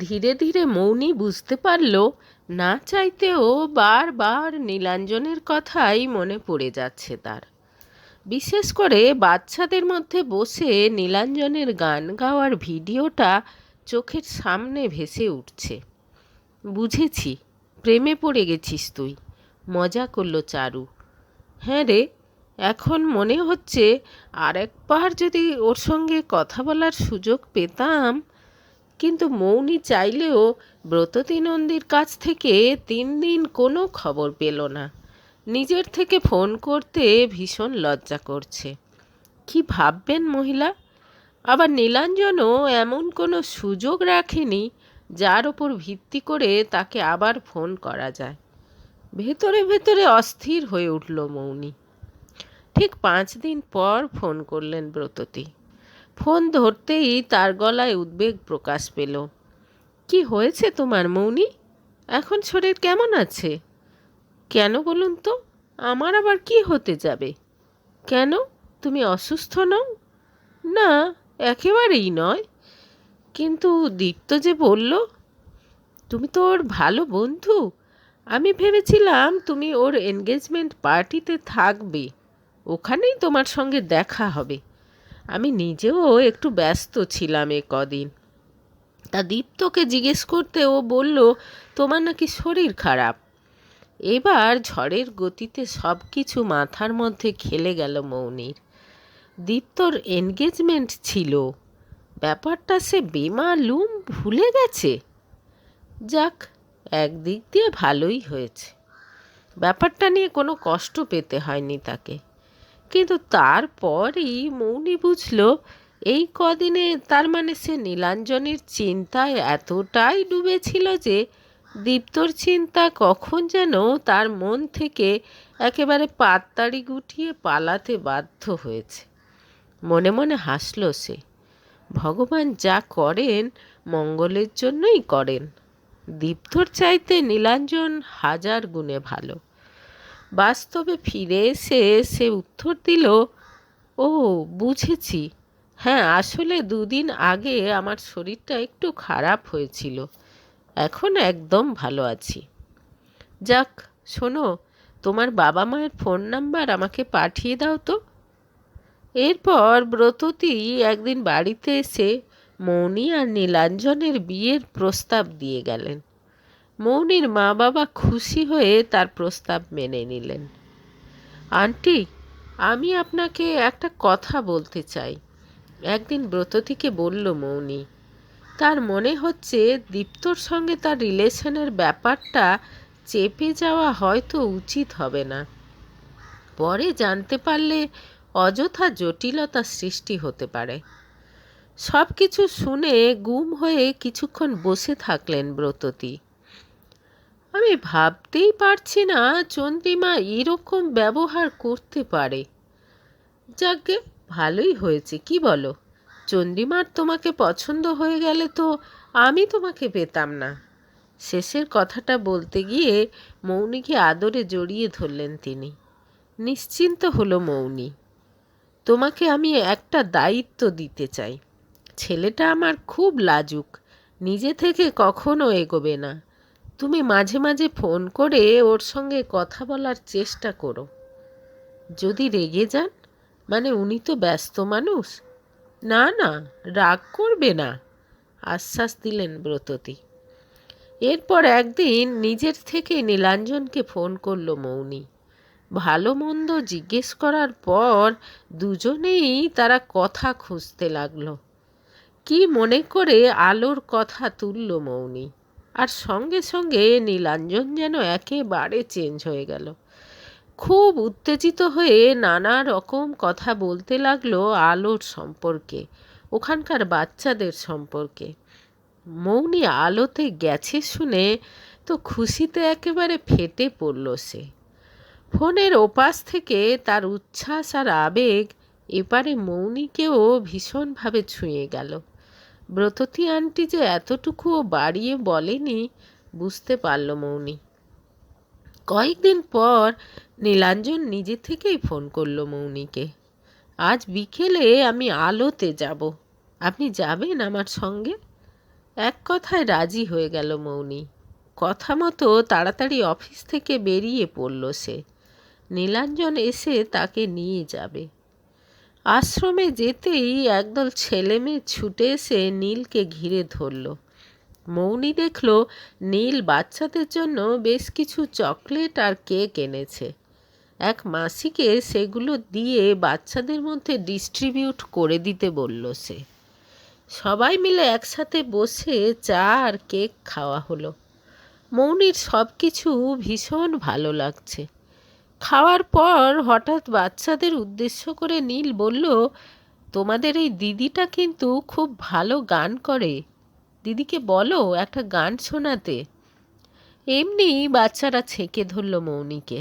ধীরে ধীরে মৌনি বুঝতে পারল না চাইতেও বারবার নীলাঞ্জনের কথাই মনে পড়ে যাচ্ছে তার। বিশেষ করে বাচ্চাদের মধ্যে বসে নীলাঞ্জনের গান গাওয়ার ভিডিওটা চোখের সামনে ভেসে উঠছে। বুঝেছি, প্রেমে পড়ে গেছিস তুই, মজা করলো চারু। হ্যাঁ রে, এখন মনে হচ্ছে আর একবার যদি ওর সঙ্গে কথা বলার সুযোগ পেতাম। কিন্তু মৌনি চাইলেও ব্রততী নন্দীর কাছ থেকে 3 দিন কোনো খবর পেল না। নিজের থেকে ফোন করতে ভীষণ লজ্জা করছে। কি ভাববেন মহিলা? আবার নীলাঞ্জনও এমন কোনো সুযোগ রাখেনি যার ওপর ভিত্তি করে তাকে আবার ফোন করা যায়। ভেতরে ভেতরে অস্থির হয়ে উঠল মৌনি। ঠিক 5 দিন পর ফোন করলেন ব্রততী। ফোন ধরতেই তার গলায় উদ্বেগ প্রকাশ পেল। কি হয়েছে তোমার মৌনি? এখন শরীর কেমন আছে? কেন বলুন তো? আমার আবার কি হতে যাবে? কেন, তুমি অসুস্থ নও? না, একেবারেই নয়। কিন্তু দীপ্ত যে বলল। তুমি তো ওর ভালো বন্ধু। আমি ভেবেছিলাম তুমি ওর এনগেজমেন্ট পার্টিতে থাকবে, ওখানেই তোমার সঙ্গে দেখা হবে। আমি নিজেও একটু ব্যস্ত ছিলাম কদিন। তা দীপ্তকে জিজ্ঞেস করতে ও বলল তোমার নাকি শরীর খারাপ। এবার ঝড়ের গতিতে সব কিছু মাথার মধ্যে খেলে গেল মৌনির। দীপ্তর এনগেজমেন্ট ছিল, ব্যাপারটা সে বেমালুম ভুলে গেছে। যাক, একদিক দিয়ে ভালোই হয়েছে, ব্যাপারটা নিয়ে কোনো কষ্ট পেতে হয়নি তাকে। কিন্তু তারপরই মৌনি বুঝল এই কদিনে তার মানে সে নীলাঞ্জনের চিন্তায় এতটাই ডুবেছিল যে দীপ্তর চিন্তা কখন যেন তার মন থেকে একেবারে পাততাড়ি গুটিয়ে পালাতে বাধ্য হয়েছে। মনে মনে হাসল সে। ভগবান যা করেন মঙ্গলের জন্যই করেন। দীপ্তর চাইতে নীলাঞ্জন 1000 গুণে ভালো। বাস্তবে ফিরে এসে সে উত্তর দিল, ও বুঝেছি। হ্যাঁ, আসলে 2 দিন আগে আমার শরীরটা একটু খারাপ হয়েছিল, এখন একদম ভালো আছি। যাক, শোনো, তোমার বাবা মায়ের ফোন নাম্বার আমাকে পাঠিয়ে দাও তো। এরপর ব্রততী একদিন বাড়িতে এসে মৌনি আর নীলাঞ্জনের বিয়ের প্রস্তাব দিয়ে গেলেন। মৌনির মা বাবা খুশি হয়ে তার প্রস্তাব মেনে নিলেন। আন্টি, আমি আপনাকে একটা কথা বলতে চাই, একদিন ব্রততীকে বলল মৌনি। তার মনে হচ্ছে দীপ্তর সঙ্গে তার রিলেশনের ব্যাপারটা চেপে যাওয়া হয়তো উচিত হবে না। পরে জানতে পারলে অযথা জটিলতা সৃষ্টি হতে পারে। সব কিছু শুনে গুম হয়ে কিছুক্ষণ বসে থাকলেন ব্রততী। আমি ভাবতেই পারছি না চন্দ্রিমা এরকম ব্যবহার করতে পারে। যাকগে, ভালোই হয়েছে, কি বলো? চন্দ্রিমার তোমাকে পছন্দ হয়ে গেলে তো আমি তোমাকে পেতাম না। শেষের কথাটা বলতে গিয়ে মৌনিকে আদরে জড়িয়ে ধরলেন তিনি। নিশ্চিন্ত হলো মৌনি। তোমাকে আমি একটা দায়িত্ব দিতে চাই। ছেলেটা আমার খুব লাজুক, নিজে থেকে কখনো এগোবে না। তুমি মাঝে মাঝে ফোন করে ওর সঙ্গে কথা বলার চেষ্টা করো। যদি রেগে যান, মানে উনি তো ব্যস্ত মানুষ। না না, রাগ করবে না, আশ্বাস দিলেন ব্রততী। এরপর একদিন নিজের থেকে নীলাঞ্জনকে ফোন করলো মৌনি। ভালো মন্দ জিজ্ঞেস করার পর দুজনেই তারা কথা খুঁজতে লাগলো। কি মনে করে আলোর কথা তুলল মৌনি, আর সঙ্গে সঙ্গে নীলাঞ্জন যেন একেবারে চেঞ্জ হয়ে গেল। খুব উত্তেজিত হয়ে নানা রকম কথা বলতে লাগলো আলোর সম্পর্কে, ওখানকার বাচ্চাদের সম্পর্কে। মৌনি আলোতে গেছে শুনে তো খুশিতে একেবারে ফেটে পড়ল সে। ফোনের ওপাশ থেকে তার উচ্ছ্বাস আর আবেগ এপারে মৌনিকেও ভীষণভাবে ছুঁয়ে গেল। ব্রততী আন্টি যে এতটুকুও বাড়িয়ে বলেনি বুঝতে পারল মৌনি। কয়েকদিন পর নীলাঞ্জন নিজে থেকেই ফোন করলো মৌনিকে। আজ বিকেলে আমি আলোতে যাব, আপনি যাবেন আমার সঙ্গে? এক কথায় রাজি হয়ে গেল মৌনি। কথা মতো তাড়াতাড়ি অফিস থেকে বেরিয়ে পড়ল সে। নীলাঞ্জন এসে তাকে নিয়ে যাবে। আশ্রমে যেতেই একদল ছেলেমেয়ে ছুটে এসে নীলকে ঘিরে ধরল। মৌনি দেখল নীল বাচ্চাদের জন্য বেশ কিছু চকলেট আর কেক এনেছে। এক মাসিকে সেগুলো দিয়ে বাচ্চাদের মধ্যে ডিস্ট্রিবিউট করে দিতে বলল সে। সবাই মিলে একসাথে বসে চা আর কেক খাওয়া হলো। মৌনির সব কিছু ভীষণ ভালো লাগছে। খাওয়ার পর হঠাৎ বাচ্চাদের উদ্দেশ্য করে নীল বলল, তোমাদের এই দিদিটা কিন্তু খুব ভালো গান করে, দিদিকে বলো একটা গান শোনাতে। এমনি বাচ্চারা ছেঁকে ধরল মৌনিকে।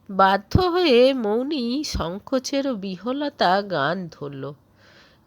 বাধ্য হয়ে মৌনি সংকোচের বিহ্বলতা গান ধরল।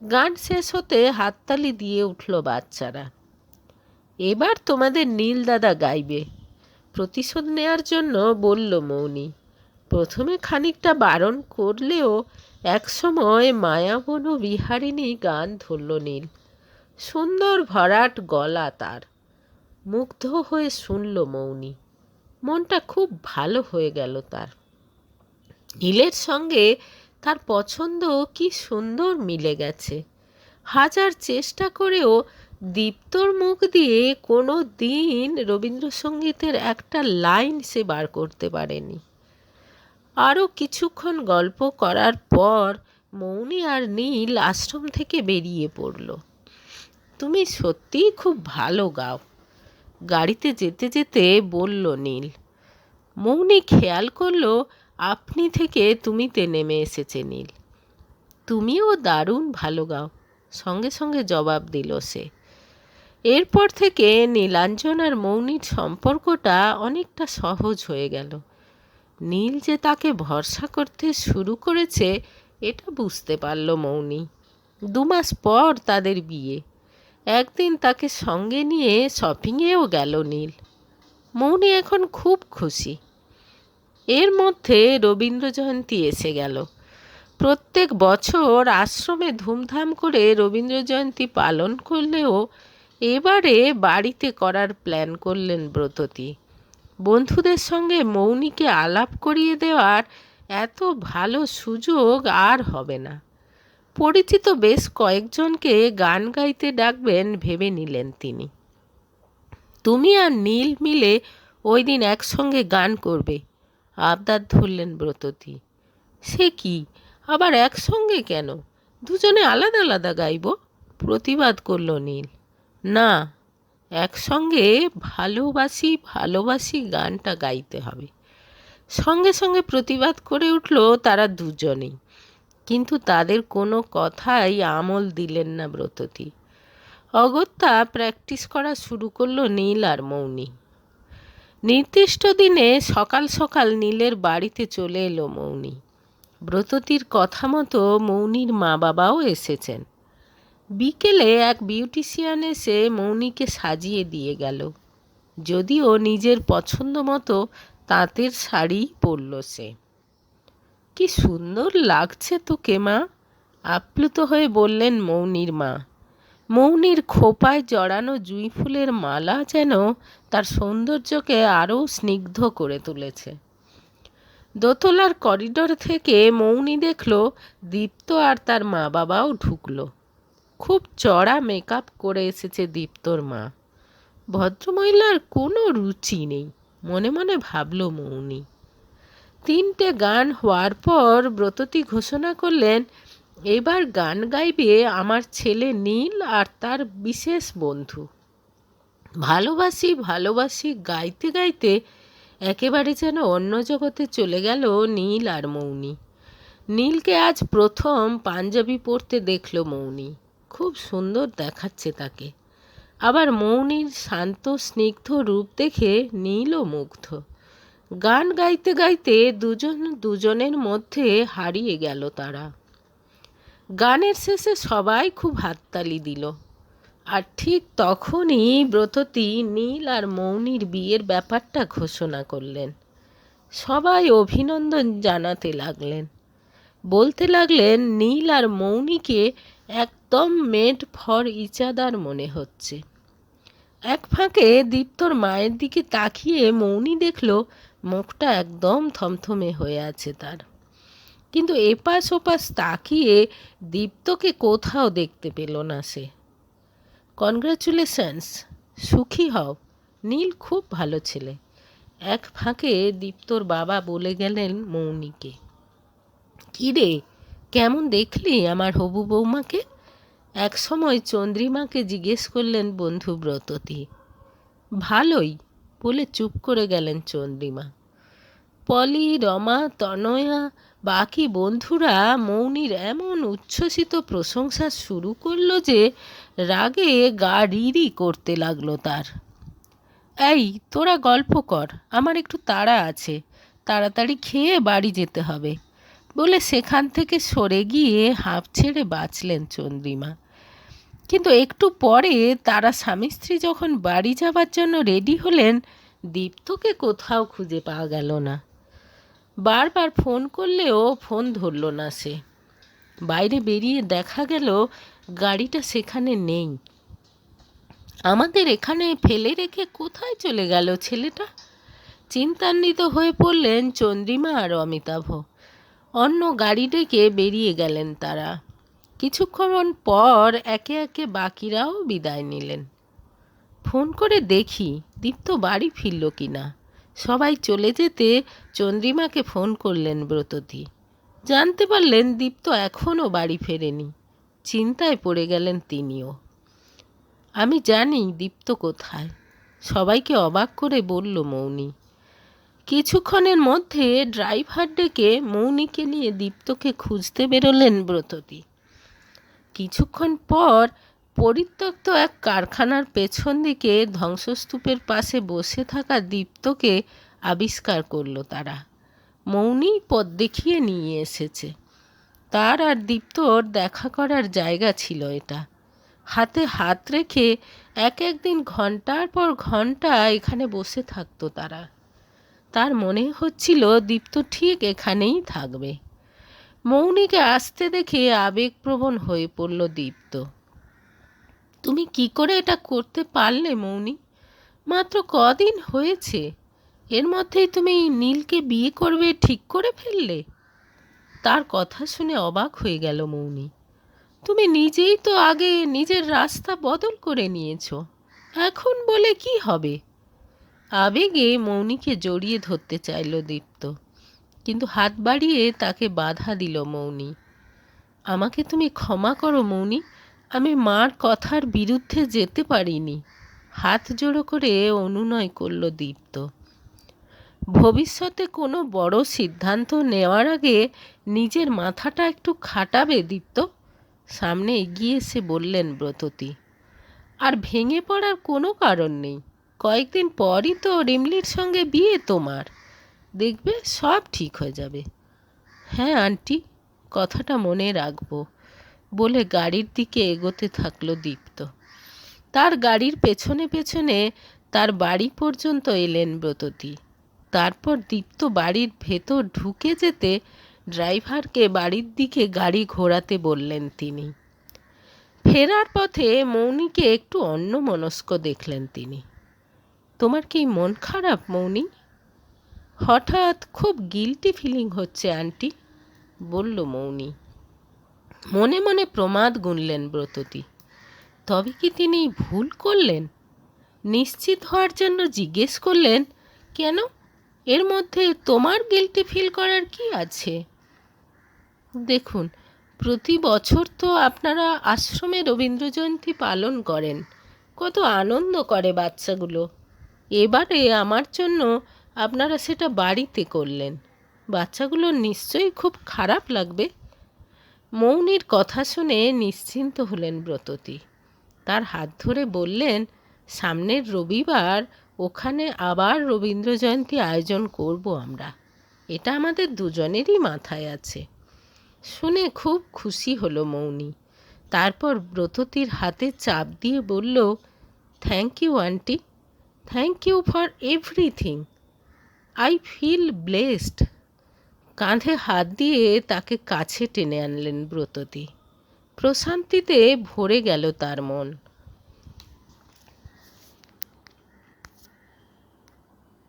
গান শেষ হতে হাততালি দিয়ে উঠল বাচ্চারা। এবার তোমাদের নীল দাদা গাইবে, প্রতিশোধ নেয়ার জন্য বলল মৌনি। প্রথমে খানিকটা বারণ করলেও একসময় মায়াবন বিহারিণী গান ধরল নীল। সুন্দর ভরাট গলা তার। মুগ্ধ হয়ে শুনল মৌনি। মনটা খুব ভালো হয়ে গেল তার। নীলের সঙ্গে তার পছন্দ কি সুন্দর মিলে গেছে। হাজার চেষ্টা করেও দীপ্তর মুখ দিয়ে কোনো দিন রবীন্দ্রসঙ্গীতের একটা লাইন সে বার করতে পারেনি। আরও কিছুক্ষণ গল্প করার পর মৌনি আর নীল আশ্রম থেকে বেরিয়ে পড়ল। তুমি সত্যিই খুব ভালো গাও, গাড়িতে যেতে যেতে বলল নীল। মৌনি খেয়াল করল আপনি থেকে তুমিতে নেমে এসেছে নীল। তুমিও দারুণ ভালো গাও, সঙ্গে সঙ্গে জবাব দিল সে। এরপর থেকে নীলাঞ্জন আর মৌনির সম্পর্কটা অনেকটা সহজ হয়ে গেল। নীল যে তাকে ভরসা করতে শুরু করেছে এটা বুঝতে পারল মৌনি। 2 মাস পর তাদের বিয়ে। একদিন তাকে সঙ্গে নিয়ে শপিংয়েও গেল নীল। মৌনি এখন খুব খুশি। এর মধ্যে রবীন্দ্র জয়ন্তী এসে গেল। প্রত্যেক বছর আশ্রমে ধুমধাম করে রবীন্দ্র জয়ন্তী পালন করলেও এবারে বাড়িতে করার প্ল্যান করলেন ব্রততী। বন্ধুদের সঙ্গে মৌনিকে আলাপ করিয়ে দেওয়ার এত ভালো সুযোগ আর হবে না। পরিচিত বেশ কয়েকজনকে গান গাইতে ডাকবেন ভেবে নিলেন তিনি। তুমি আর নীল মিলে ওই দিন একসঙ্গে গান করবে, আবদার ধরলেন ব্রততী। সে কি, আবার একসঙ্গে কেন, দুজনে আলাদা আলাদা গাইব, প্রতিবাদ করল নীল। না, একসঙ্গে ভালোবাসি ভালোবাসি গানটা গাইতে হবে। সঙ্গে সঙ্গে প্রতিবাদ করে উঠল তারা দুজনেই। কিন্তু তাদের কোনো কথাই আমল দিলেন না ব্রততী। অগত্যা প্র্যাকটিস করা শুরু করলো নীল আর মৌনি। নির্দিষ্ট দিনে সকাল সকাল নীলের বাড়িতে চলে এলো মৌনি। ব্রততীর কথা মতো মৌনির মা বাবাও এসেছেন। বিকেলে এক বিউটিশিয়ান এসে মৌনিকে সাজিয়ে দিয়ে গেল। যদিও নিজের পছন্দ মতো তাঁতের শাড়ি পরল সে। কি সুন্দর লাগছে তোকে মা, আপ্লুত হয়ে বললেন মৌনির মা। মৌনির খোপায় জড়ানো জুঁই ফুলের মালা যেন তার সৌন্দর্যকে আরও স্নিগ্ধ করে তুলেছে। দোতলার করিডোর থেকে মৌনি দেখল দীপ্ত আর তার মা বাবাও ঢুকলো। খুব চড়া মেকআপ করে এসেছে দীপ্তর মা। ভদ্রমহিলার কোনো রুচি নেই, মনে মনে ভাবল মৌনি। 3টে গান হওয়ার পর ব্রততী ঘোষণা করলেন, এবার গান গাইবে আমার ছেলে নীল আর তার বিশেষ বন্ধু। ভালোবাসি ভালোবাসি গাইতে গাইতে একেবারে যেন অন্য জগতে চলে গেল নীল আর মৌনি। নীলকে আজ প্রথম পাঞ্জাবি পরতে দেখল মৌনি। খুব সুন্দর দেখাচ্ছে তাকে। আবার মৌনির শান্ত স্নিগ্ধ রূপ দেখে নীলও মুগ্ধ। গান গাইতে গাইতে দুজন দুজনের মধ্যে হারিয়ে গেল তারা। গানের শেষে সবাই খুব হাততালি দিল। আর ঠিক তখনই ব্রততী নীল আর মৌনির বিয়ের ব্যাপারটা ঘোষণা করলেন। সবাই অভিনন্দন জানাতে লাগলেন। বলতে লাগলেন নীল আর মৌনিকে একদম মেড ফর ইচ আদার মনে হচ্ছে। এক ফাঁকে দীপ্তর মায়ের দিকে তাকিয়ে মৌনি দেখল মুখটা একদম থমথমে হয়ে আছে তার, কিন্তু এপাশ ওপাশ তাকিয়ে দীপ্তকে কোথাও দেখতে পেল না সে। কনগ্রাচুলেশনস, সুখী হও, নীল খুব ভালো ছেলে। এক ফাঁকে দীপ্তর বাবা বলে গেলেন মৌনিকে, কী রে, কেমন দেখলি আমার হবু বৌমাকে? এক সময় চন্দ্রিমাকে জিজ্ঞেস করলেন বন্ধু ব্রততী। ভালোই বলে চুপ করে গেলেন চন্দ্রিমা। পলি, রমা, তনয়া, বাকি বন্ধুরা মৌনির এমন উচ্ছ্বসিত প্রশংসা শুরু করলো যে রাগে গা রিরি করতে লাগলো তার। এই তোরা গল্প কর, আমার একটু তাড়া আছে, তাড়াতাড়ি খেয়ে বাড়ি যেতে হবে বলে সেখান থেকে সরে গিয়ে হাঁপ ছেড়ে বাঁচলেন চন্দ্রিমা। কিন্তু একটু পরে তারা স্বামী স্ত্রী যখন বাড়ি যাবার জন্য রেডি হলেন, দীপ্তকে কোথাও খুঁজে পাওয়া গেল না। বারবার ফোন করলেও ফোন ধরল না সে। বাইরে বেরিয়ে দেখা গেল গাড়িটা সেখানে নেই। আমাদের এখানে ফেলে রেখে কোথায় চলে গেল ছেলেটা? চিন্তান্বিত হয়ে পড়লেন চন্দ্রিমা আর অমিতাভ। অন্য গাড়ি ডেকে বেরিয়ে গেলেন তারা। কিছুক্ষণ পর একে একে বাকিরাও বিদায় নিলেন। ফোন করে দেখি দীপ্ত বাড়ি ফিরল কিনা। সবাই চলে যেতে চন্দ্রিমাকে ফোন করলেন ব্রততী। জানতে পারলেন দীপ্ত এখনও বাড়ি ফেরেনি। চিন্তায় পড়ে গেলেন তিনিও। আমি জানি দীপ্ত কোথায়, সবাইকে অবাক করে বলল মৌনি। কিছুক্ষণের মধ্যে ড্রাইভার ডেকে মৌনিকে নিয়ে দীপ্তকে খুঁজতে বেরোলেন ব্রততী। কিছুক্ষণ পর পরিত্যক্ত এক কারখানার পেছন দিকে ধ্বংসস্তূপের পাশে বসে থাকা দীপ্তকে আবিষ্কার করল তারা। মৌনি পথ দেখিয়ে নিয়ে এসেছে। তার আর দীপ্তর দেখা করার জায়গা ছিল এটা। হাতে হাত রেখে এক একদিন ঘন্টার পর ঘন্টা এখানে বসে থাকতো তারা। তার মনে হচ্ছিল দীপ্ত ঠিক এখানেই থাকবে। মৌনিকে আসতে দেখে আবেগপ্রবণ হয়ে পড়ল দীপ্ত। তুমি কি করে এটা করতে পারলে মৌনি? মাত্র কদিন হয়েছে, এর মধ্যেই তুমি নীলকে বিয়ে করবে ঠিক করে ফেললে? তার কথা শুনে অবাক হয়ে গেল মৌনি। তুমি নিজেই তো আগে নিজের রাস্তা বদল করে নিয়েছো, এখন বলে কি হবে? আবেগে মৌনিকে জড়িয়ে ধরতে চাইল দীপ্ত, কিন্তু হাত বাড়িয়ে তাকে বাধা দিল মৌনি। আমাকে তুমি ক্ষমা করো মৌনি, আমি মার কথার বিরুদ্ধে যেতে পারিনি। হাত জোড়ো করে অনুনয় করল দীপ্ত। ভবিষ্যতে কোনো বড় সিদ্ধান্ত নেওয়ার আগে নিজের মাথাটা একটু খাটাবে দীপ্ত, সামনে এগিয়ে এসে বললেন ব্রততী। আর ভেঙে পড়ার কোনো কারণ নেই, কয়েকদিন পরই তো রিমলির সঙ্গে বিয়ে তোমার, দেখবে সব ঠিক হয়ে যাবে। হ্যাঁ আন্টি, কথাটা মনে রাখবো বলে গাড়ির দিকে এগোতে থাকলো দীপ্ত। তার গাড়ির পেছনে পেছনে তার বাড়ি পর্যন্ত এলেন ব্রততী। তারপর দীপ্ত বাড়ির ভেতর ঢুকে যেতে ড্রাইভারকে বাড়ির দিকে গাড়ি ঘোরাতে বললেন তিনি। ফেরার পথে মৌনিকে একটু অন্যমনস্ক দেখলেন তিনি। তোমার কি মন খারাপ মৌনি? হঠাৎ খুব গিল্টি ফিলিং হচ্ছে আন্টি, বলল মৌনি। মনে মনে প্রমাদ গুনলেন ব্রততী। তবে কি তিনি ভুল করলেন? নিশ্চিত হওয়ার জন্য জিজ্ঞেস করলেন, কেন, এর মধ্যে তোমার গিল্টি ফিল করার কি আছে? দেখুন, প্রতি বছর তো আপনারা আশ্রমে রবীন্দ্র জয়ন্তী পালন করেন, কত আনন্দ করে বাচ্চাগুলো। এবারে আমার জন্য আপনারা সেটা বাড়িতে করলেন, বাচ্চাগুলোর নিশ্চয়ই খুব খারাপ লাগবে। মৌনির কথা শুনে নিশ্চিন্ত হলেন ব্রততী। তার হাত ধরে বললেন, সামনের রবিবার ওখানে আবার রবীন্দ্র জয়ন্তী আয়োজন করব আমরা, এটা আমাদের দুজনেরই মাথায় আছে। শুনে খুব খুশি হলো মৌনি। তারপর ব্রততীর হাতে চাপ দিয়ে বলল, thank you aunty, thank you for everything, I feel blessed. কাঁধে হাত দিয়ে তাকে কাছে টেনে আনলেন ব্রততী। প্রশান্তিতে ভরে গেল তার মন।